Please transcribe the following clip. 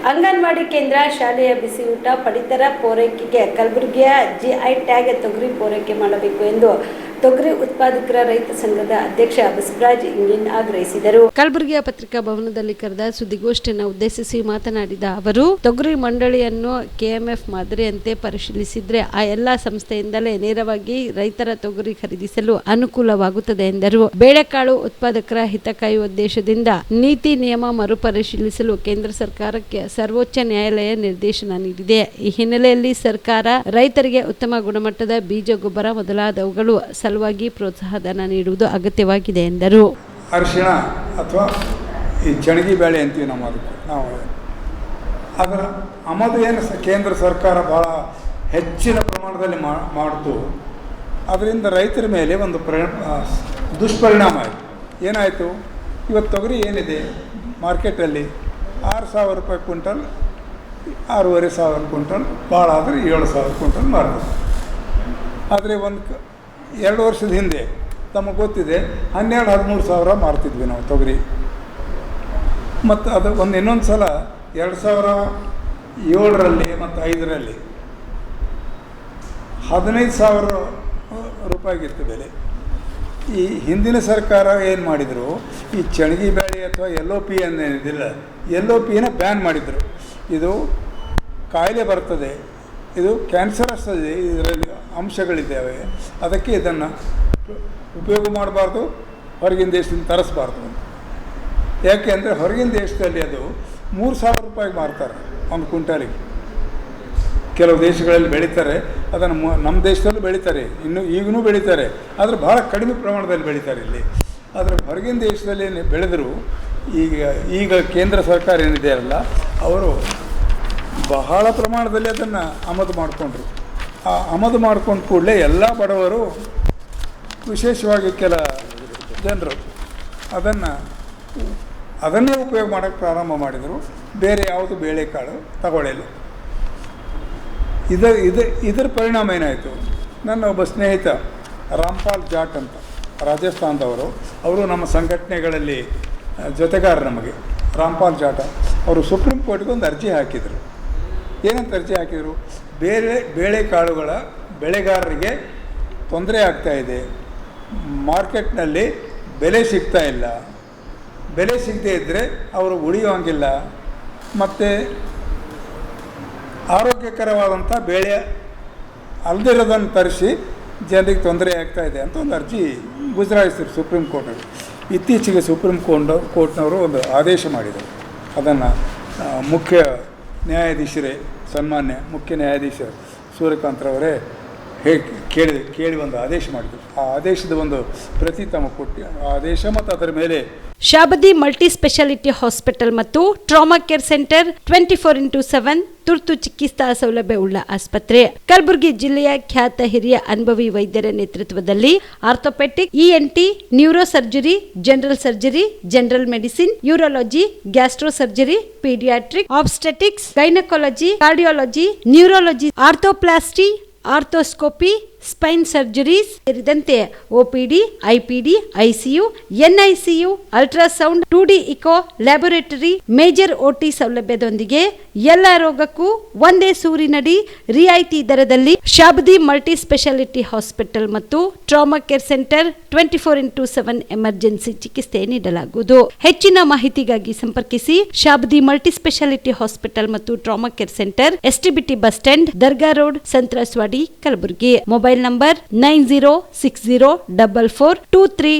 ಅಂಗನವಾಡಿ ಕೇಂದ್ರ ಶಾಲೆಯ ಬಿಸಿಯೂಟ ಪಡಿತರ ಪೂರೈಕೆಗೆ ಕಲಬುರಗಿಯ ಜಿಐ ಟ್ಯಾಗ್ ತೊಗರಿ ಪೂರೈಕೆ ಮಾಡಬೇಕು ಎಂದು ತೊಗರಿ ಉತ್ಪಾದಕರ ರೈತ ಸಂಘದ ಅಧ್ಯಕ್ಷ ಬಸವರಾಜ್ ಇಂಗಿನ್ ಆಗ್ರಹಿಸಿದರು. ಕಲಬುರಗಿಯ ಪತ್ರಿಕಾ ಭವನದಲ್ಲಿ ಕರೆದ ಸುದ್ದಿಗೋಷ್ಠಿಯನ್ನು ಉದ್ದೇಶಿಸಿ ಮಾತನಾಡಿದ ಅವರು, ತೊಗರಿ ಮಂಡಳಿಯನ್ನು ಕೆಎಂಎಫ್ ಮಾದರಿಯಂತೆ ಪರಿಶೀಲಿಸಿದ್ರೆ ಆ ಎಲ್ಲಾ ಸಂಸ್ಥೆಯಿಂದಲೇ ನೇರವಾಗಿ ರೈತರ ತೊಗರಿ ಖರೀದಿಸಲು ಅನುಕೂಲವಾಗುತ್ತದೆ ಎಂದರು. ಬೇಳೆಕಾಳು ಉತ್ಪಾದಕರ ಹಿತ ಕಾಯುವ ಉದ್ದೇಶದಿಂದ ನೀತಿ ನಿಯಮ ಮರುಪರಿಶೀಲಿಸಲು ಕೇಂದ್ರ ಸರ್ಕಾರಕ್ಕೆ ಸರ್ವೋಚ್ಚ ನ್ಯಾಯಾಲಯ ನಿರ್ದೇಶನ ನೀಡಿದೆ. ಈ ಹಿನ್ನೆಲೆಯಲ್ಲಿ ಸರ್ಕಾರ ರೈತರಿಗೆ ಉತ್ತಮ ಗುಣಮಟ್ಟದ ಬೀಜ, ಗೊಬ್ಬರ ಮೊದಲಾದವುಗಳು ಸಲುವಾಗಿ ಪ್ರೋತ್ಸಾಹಧನ ನೀಡುವುದು ಅಗತ್ಯವಾಗಿದೆ ಎಂದರು. ಅರಿಶಿಣ ಅಥವಾ ಈ ಚಣಗಿ ಬೇಳೆ ಅಂತೀವಿ ನಾವು ಅದರ ಆಮದು ಏನು ಕೇಂದ್ರ ಸರ್ಕಾರ ಭಾಳ ಹೆಚ್ಚಿನ ಪ್ರಮಾಣದಲ್ಲಿ ಮಾಡ್ತು. ಅದರಿಂದ ರೈತರ ಮೇಲೆ ಒಂದು ದುಷ್ಪರಿಣಾಮ ಆಯಿತು. ಏನಾಯಿತು, ಇವತ್ತು ತೊಗರಿ ಏನಿದೆ ಮಾರ್ಕೆಟಲ್ಲಿ 6,000 ರೂಪಾಯಿ ಕ್ವಿಂಟಲ್, 6,500 ಕ್ವಿಂಟಲ್, ಭಾಳ ಆದರೆ 7,000 ಕ್ವಿಂಟಲ್ ಮಾರ್ತದೆ. ಆದರೆ 2 ವರ್ಷದ ಹಿಂದೆ ನಮಗೆ ಗೊತ್ತಿದೆ 12-13 ಸಾವಿರ ಮಾರ್ತಿದ್ವಿ ನಾವು ತೊಗರಿ. ಮತ್ತು ಅದು ಇನ್ನೊಂದು ಸಲ 2007ರಲ್ಲಿ ಮತ್ತು 2005ರಲ್ಲಿ 15,000 ರೂಪಾಯಿಗಿತ್ತು ಬೆಲೆ. ಈ ಹಿಂದಿನ ಸರ್ಕಾರ ಏನು ಮಾಡಿದರು, ಈ ಚಣಗಿ ಬೇಳೆ ಅಥವಾ LOP ಅನ್ನೇನಿದಿಲ್ಲ, LOPನ ಬ್ಯಾನ್ ಮಾಡಿದರು. ಇದು ಕಾಯಿಲೆ ಬರ್ತದೆ, ಇದು ಕ್ಯಾನ್ಸರಸ್ ಇದೆ, ಇದರಲ್ಲಿ ಅಂಶಗಳಿದ್ದಾವೆ, ಅದಕ್ಕೆ ಇದನ್ನು ಉಪಯೋಗ ಮಾಡಬಾರ್ದು, ಹೊರಗಿನ ದೇಶದಿಂದ ತರಿಸ್ಬಾರ್ದು. ಯಾಕೆ ಅಂದರೆ ಹೊರಗಿನ ದೇಶದಲ್ಲಿ ಅದು 3,000 ರೂಪಾಯಿಗೆ ಮಾರ್ತಾರೆ ಒಂದು ಕ್ವಿಂಟಾಲಿಗೆ. ಕೆಲವು ದೇಶಗಳಲ್ಲಿ ಬೆಳೀತಾರೆ, ಅದನ್ನು ನಮ್ಮ ದೇಶದಲ್ಲೂ ಬೆಳೀತಾರೆ, ಈಗೂ ಬೆಳೀತಾರೆ, ಆದರೆ ಭಾಳ ಕಡಿಮೆ ಪ್ರಮಾಣದಲ್ಲಿ ಬೆಳೀತಾರೆ ಇಲ್ಲಿ. ಆದರೆ ಹೊರಗಿನ ದೇಶದಲ್ಲಿ ಬೆಳೆದರೂ ಈಗ ಕೇಂದ್ರ ಸರ್ಕಾರ ಏನಿದೆಯಲ್ಲ, ಅವರು ಬಹಳ ಪ್ರಮಾಣದಲ್ಲಿ ಅದನ್ನು ಆಮದು ಮಾಡಿಕೊಂಡ್ರು. ಆ ಆಮದು ಮಾಡ್ಕೊಂಡು ಕೂಡಲೇ ಎಲ್ಲ ಬಡವರು, ವಿಶೇಷವಾಗಿ ಕೆಲ ಜನರು ಅದನ್ನೇ ಉಪಯೋಗ ಮಾಡೋಕ್ಕೆ ಪ್ರಾರಂಭ ಮಾಡಿದರು. ಬೇರೆ ಯಾವುದು ಬೇಳೆಕಾಳು ತಗೊಳ್ಳಿಲ್ಲ. ಇದರ ಪರಿಣಾಮ ಏನಾಯಿತು, ನನ್ನ ಒಬ್ಬ ಸ್ನೇಹಿತ ರಾಮ್ಪಾಲ್ ಜಾಟ್ ಅಂತ ರಾಜಸ್ಥಾನದವರು, ಅವರು ನಮ್ಮ ಸಂಘಟನೆಗಳಲ್ಲಿ ಜೊತೆಗಾರ. ನಮಗೆ ರಾಮ್ಪಾಲ್ ಜಾಟ ಅವರು ಸುಪ್ರೀಂ ಕೋರ್ಟ್ಗೆ ಒಂದು ಅರ್ಜಿ ಹಾಕಿದರು. ಏನಂತ ಅರ್ಜಿ ಹಾಕಿದರು, ಬೇಳೆಕಾಳುಗಳ ಬೆಳೆಗಾರರಿಗೆ ತೊಂದರೆ ಆಗ್ತಾಯಿದೆ, ಮಾರ್ಕೆಟ್ನಲ್ಲಿ ಬೆಲೆ ಸಿಗ್ತಾ ಇಲ್ಲ, ಬೆಲೆ ಸಿಗದೇ ಇದ್ದರೆ ಅವರು ಉಳಿಯೋಂಗಿಲ್ಲ, ಮತ್ತು ಆರೋಗ್ಯಕರವಾದಂಥ ಬೇಳೆ ಅಲ್ದಿರೋದನ್ನು ತರಿಸಿ ಜನರಿಗೆ ತೊಂದರೆ ಆಗ್ತಾಯಿದೆ ಅಂತ ಒಂದು ಅರ್ಜಿ ಗುಜರಾಯಿಸಿದ್ರು ಸುಪ್ರೀಂ ಕೋರ್ಟಲ್ಲಿ. ಇತ್ತೀಚೆಗೆ ಸುಪ್ರೀಂ ಕೋರ್ಟ್ನವರು ಒಂದು ಆದೇಶ ಮಾಡಿದರು. ಅದನ್ನು ಮುಖ್ಯ ನ್ಯಾಯಾಧೀಶರೇ, ಸನ್ಮಾನ್ಯ ಮುಖ್ಯ ನ್ಯಾಯಾಧೀಶ ಸೂರ್ಯಕಾಂತ್ರವರೇ ಕೇಳಿ ಒಂದು ಆದೇಶ ಮಾಡಿದರು. ಆ ಆದೇಶದ ಒಂದು ಪ್ರತಿ ತಮಗೆ ಕೊಟ್ಟು ಆ ಆದೇಶ ಮತ್ತು ಅದರ ಮೇಲೆ ಶಾಬದಿ ಮಲ್ಟಿ ಸ್ಪೆಷಾಲಿಟಿ ಹಾಸ್ಪಿಟಲ್ ಮತ್ತು ಟ್ರಾಮಾ ಕೇರ್ ಸೆಂಟರ್ 24x7 ತುರ್ತು ಚಿಕಿತ್ಸಾ ಸೌಲಭ್ಯ ಉಳ್ಳ ಆಸ್ಪತ್ರೆ. ಕಲಬುರಗಿ ಜಿಲ್ಲೆಯ ಖ್ಯಾತ ಹಿರಿಯ ಅನುಭವಿ ವೈದ್ಯರ ನೇತೃತ್ವದಲ್ಲಿ orthopaedic, ENT, neuro surgery, general surgery, general medicine, urology, gastro surgery, paediatric, obstetrics, gynaecology, cardiology, neurology, arthroplasty, arthroscopy, spine surgeries ಸೇರಿದಂತೆ OPD, IPD, ICU, NICU, ultrasound, 2D echo, laboratory, major OT ಸೌಲಭ್ಯದೊಂದಿಗೆ ಎಲ್ಲ ರೋಗಕ್ಕೂ ಒಂದೇ ಸೂರಿನಡಿ ರಿಯಾಯಿತಿ ದರದಲ್ಲಿ ಶಾಬದಿ ಮಲ್ಟಿ ಸ್ಪೆಷಾಲಿಟಿ ಹಾಸ್ಪಿಟಲ್ ಮತ್ತು trauma care centre 24x7 emergency ಚಿಕಿತ್ಸೆ ನೀಡಲಾಗುವುದು. ಹೆಚ್ಚಿನ ಮಾಹಿತಿಗಾಗಿ ಸಂಪರ್ಕಿಸಿ ಶಾಬದಿ ಮಲ್ಟಿ ಸ್ಪೆಷಾಲಿಟಿ ಹಾಸ್ಪಿಟಲ್ ಮತ್ತು trauma care centre, STBT bus stand, Dargah road, ಸಂತ್ರಸ್ವಾಡಿ, Kalaburagi. Mobile number 9060442345.